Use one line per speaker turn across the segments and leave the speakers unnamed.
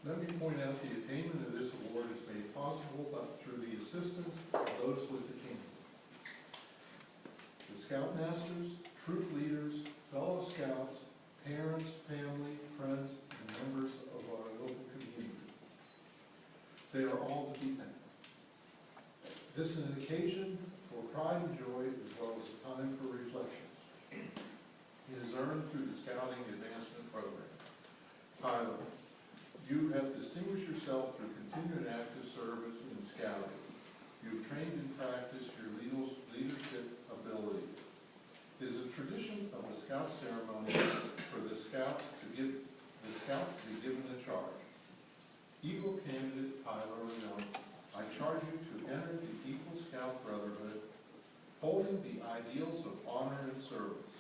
Let me point out the attainment of this award is made possible through the assistance of those with the team. The Scoutmasters, troop leaders, fellow scouts, parents, family, friends, and members of our local community. They are all to be thanked. This is an occasion for pride and joy as well as a time for reflection. It is earned through the Scouting Advancement Program. Tyler, you have distinguished yourself through continued active service in Scouting. You have trained and practiced your leadership ability. It is a tradition of the Scout ceremony for the Scout to be given a charge. Eagle candidate Tyler Leone, I charge you to enter the Eagle Scout Brotherhood, holding the ideals of honor and service.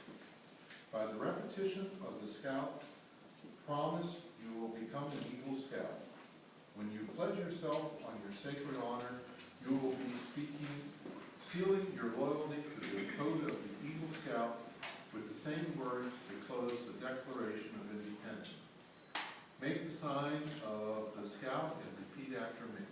By the repetition of the Scout promise, you will become an Eagle Scout. When you pledge yourself on your sacred honor, you will be sealing your loyalty to the code of the Eagle Scout with the same words to close the Declaration of Independence. Make the sign of the Scout and repeat after me.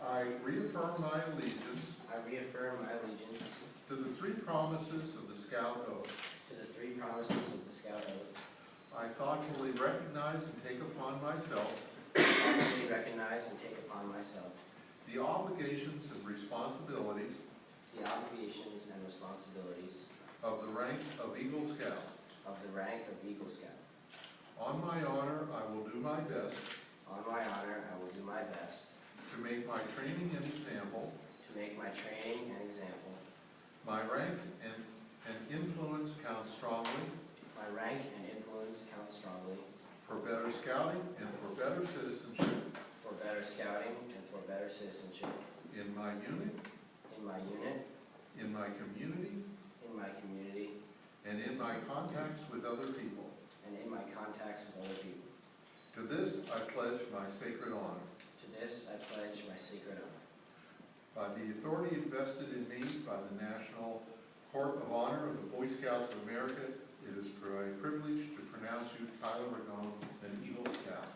I reaffirm my allegiance.
I reaffirm my allegiance
to the three promises of the Scout Oath.
to the three promises of the Scout Oath.
I thoughtfully recognize and take upon myself
I thoughtfully recognize and take upon myself
the obligations and responsibilities
the obligations and responsibilities
of the rank of Eagle Scout.
of the rank of Eagle Scout.
On my honor, I will do my best
On my honor, I will do my best
to make my training an example,
to make my training an example,
my rank and influence count strongly
my rank and influence count strongly
for better scouting and for better citizenship
for better scouting and for better citizenship
in my unit,
in my unit,
in my community,
and
in my contacts with other people.
and in my contacts with other people.
To this I pledge my sacred honor.
To this I pledge my sacred honor.
By the authority invested in me by the National Court of Honor of the Boy Scouts of America, it is my privilege to pronounce you Tyler Ragone, an Eagle Scout.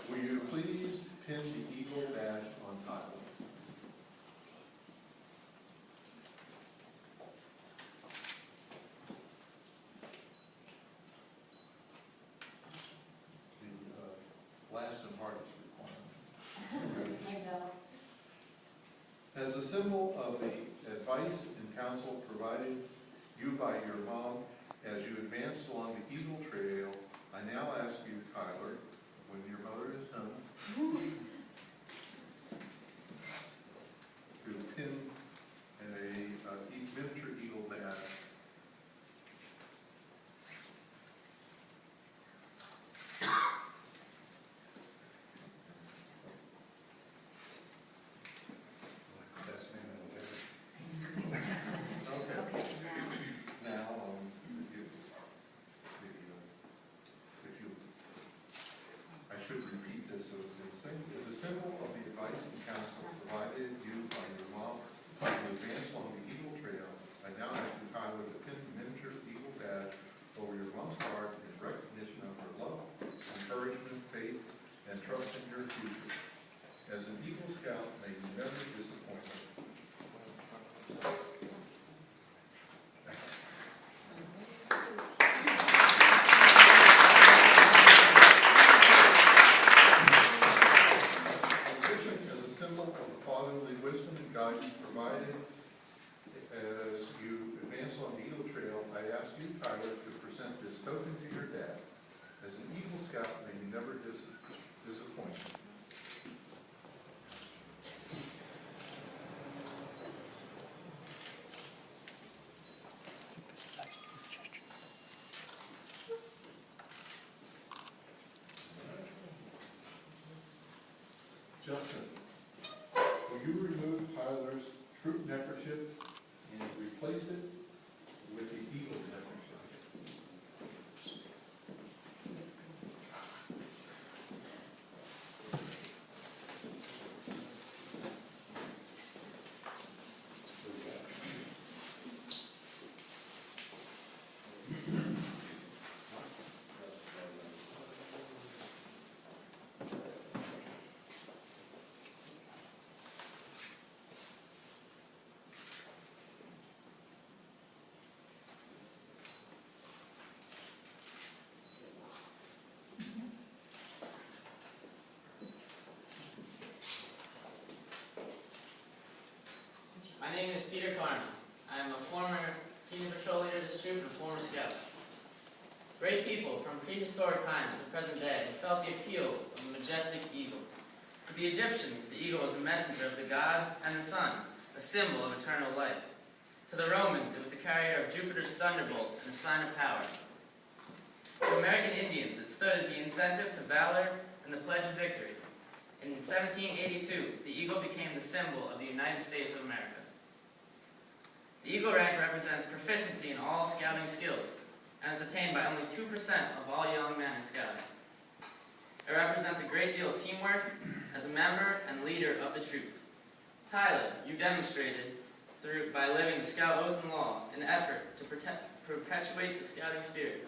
Will you please pin the Eagle badge on Tyler? The last and hardest requirement.
I know.
As a symbol of the advice and counsel provided you by your mom as you advanced along the Eagle Trail, I now ask you, Tyler, when your mother is home, to pin a miniature eagle badge.
Best man in the world.
Okay. Now, I should repeat this so it's in sync. As a symbol of the advice and counsel provided you by your mom as you advance along the Eagle Trail, I now ask you, Tyler, to pin the miniature eagle badge over your mom's heart in recognition of her love, encouragement, faith, and trust in your future. As an Eagle Scout, may you never disappoint me. As a symbol of the fatherly wisdom and guidance provided as you advance along the Eagle Trail, I ask you, Tyler, to present this token to your dad. As an Eagle Scout, may you never disappoint me. Justin, will you remove Tyler's troop neckerchief and replace it with the Eagle neckerchief?
troop of former scouts. Great people from prehistoric times to present day felt the appeal of a majestic eagle. To the Egyptians, the eagle was a messenger of the gods and the sun, a symbol of eternal life. To the Romans, it was the carrier of Jupiter's thunderbolts and a sign of power. To American Indians, it stood as the incentive to valor and the pledge of victory. In 1782, the eagle became the symbol of the United States of America. The eagle rank represents proficiency in all scouting skills and is attained by only 2% of all young men in scouting. It represents a great deal of teamwork as a member and leader of the troop. Tyler, you demonstrated by living the Scout Oath and Law an effort to perpetuate the scouting spirit.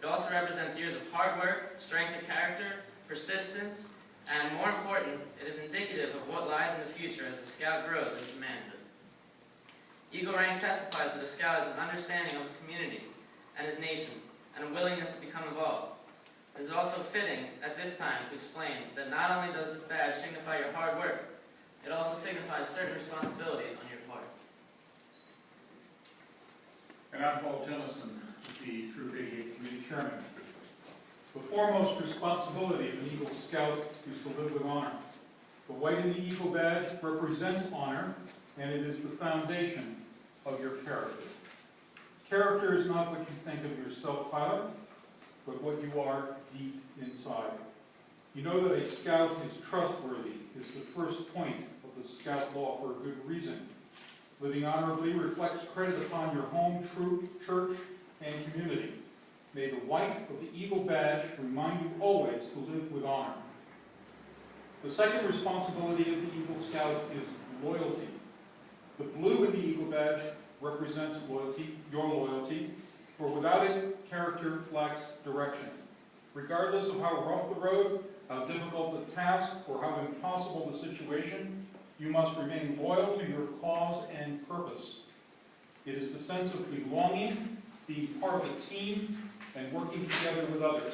It also represents years of hard work, strength of character, persistence, and more important, it is indicative of what lies in the future as the Scout grows into manhood. Eagle rank testifies that a Scout has an understanding of his community and his nation, and a willingness to become involved. It is also fitting at this time to explain that not only does this badge signify your hard work, it also signifies certain responsibilities on your part.
And I'm Paul Jennison, the Troop 88 Committee Chairman. The foremost responsibility of an Eagle Scout is to live with honor. The white in the Eagle badge represents honor, and it is the foundation of your character. Character is not what you think of yourself, Tyler, but what you are deep inside. You know that a Scout is trustworthy is the first point of the Scout law for a good reason. Living honorably reflects credit upon your home, troop, church, and community. May the white of the Eagle badge remind you always to live with honor. The second responsibility of the Eagle Scout is loyalty. The blue in the Eagle badge represents loyalty, your loyalty, for without it, character lacks direction. Regardless of how rough the road, how difficult the task, or how impossible the situation, you must remain loyal to your cause and purpose. It is the sense of belonging, being part of a team, and working together with others.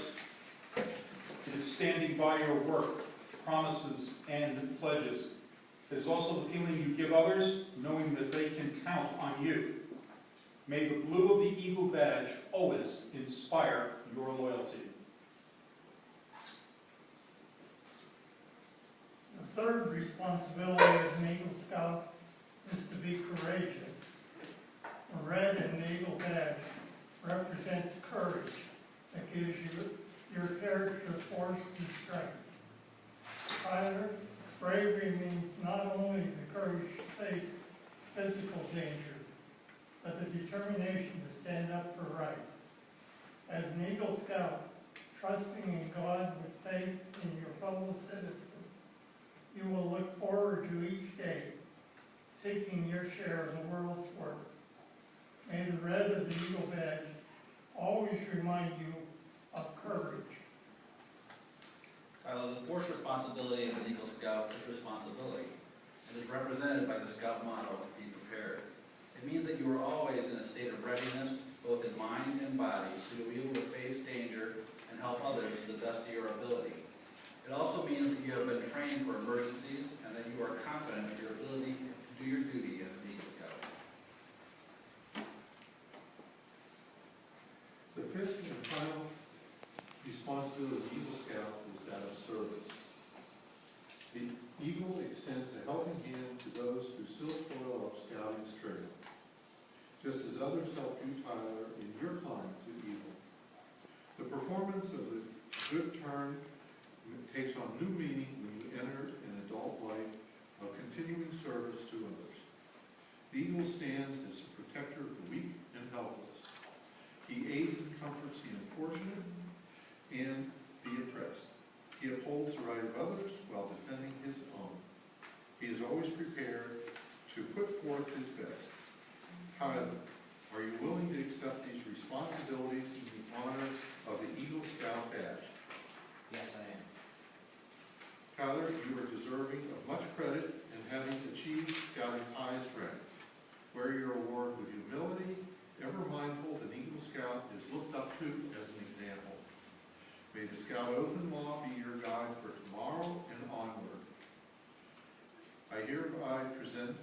It is standing by your work, promises, and pledges. It is also the feeling you give others, knowing that they can count on you. May the blue of the Eagle badge always inspire your loyalty.
The third responsibility as an Eagle Scout is to be courageous. The red in the Eagle badge represents courage that gives you your character force and strength. Tyler, bravery means not only the courage to face physical danger, but the determination to stand up for rights. As an Eagle Scout, trusting in God with faith in your fellow citizen, you will look forward to each day, seeking your share of the world's work. May the red of the Eagle badge always remind you of courage.
Tyler, the fourth responsibility of an Eagle Scout is responsibility. It is represented by the Scout motto, be prepared. It means that you are always in a state of readiness, both in mind and body, so you'll be able to face danger and help others to the best of your ability. It also means that you have been trained for emergencies and that you are confident of your ability to do your duty as an Eagle Scout.
The fifth and final responsibility of the Eagle Scout is that of service. The Eagle extends a helping hand to those who still toil up Scouting's trail, just as others help you, Tyler, in your climb to Eagle. The performance of the good turn takes on new meaning when you enter an adult life of continuing service to others. The Eagle stands as a protector of the weak and helpless. He aids and comforts the unfortunate and the oppressed. He upholds the right of others while defending his own. He is always prepared to put forth his best. Tyler, are you willing to accept these responsibilities in the honor of the Eagle Scout badge?
Yes, I am.
Tyler, you are deserving of much credit in having achieved Scouting's highest rank. Wear your award with humility, ever mindful that Eagle Scout is looked up to as an example. May the Scout Oath and Law be your guide for tomorrow and onward. I hereby present